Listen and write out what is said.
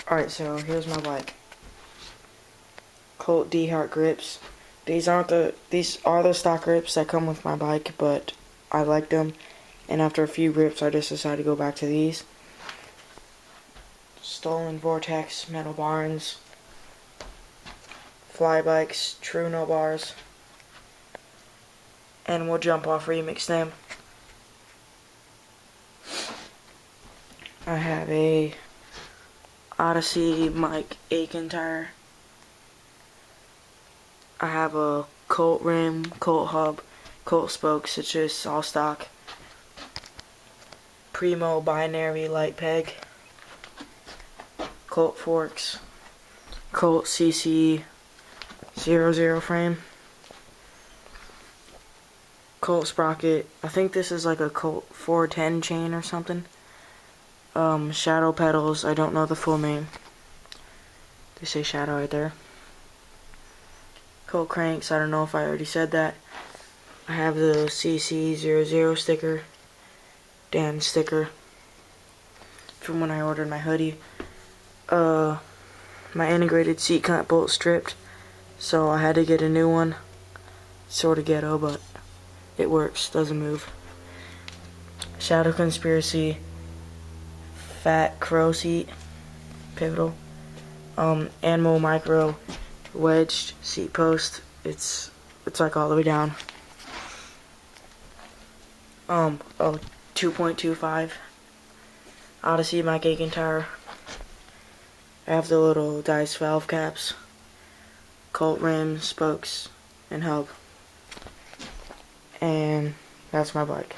Alright, so here's my bike. Colt D-Heart grips. These are the stock grips that come with my bike, but I liked them, and after a few grips I just decided to go back to these. Stolen Vortex metal barns, fly bikes, true no bars, and we'll jump off remix them. I have a Odyssey Mike Aiken tire. I have a Colt rim, Colt hub, Colt spokes. It's just all stock. Primo binary light peg, Colt forks, Colt cc00 frame, Colt sprocket. I think this is like a Colt 410 chain or something. Shadow pedals. I don't know the full name. They say shadow right there. Colt cranks. I don't know if I already said that. I have the cc00 sticker, Dan sticker, from when I ordered my hoodie. My integrated seat clamp bolt stripped, so I had to get a new one. Sort of ghetto, but it works. Doesn't move. Shadow Conspiracy fat crow seat, pivotal. Animal micro wedged seat post. It's like all the way down. A 2.25 Odyssey Mike Aiken tire. I have the little dice valve caps, Colt rims, spokes, and hub. And that's my bike.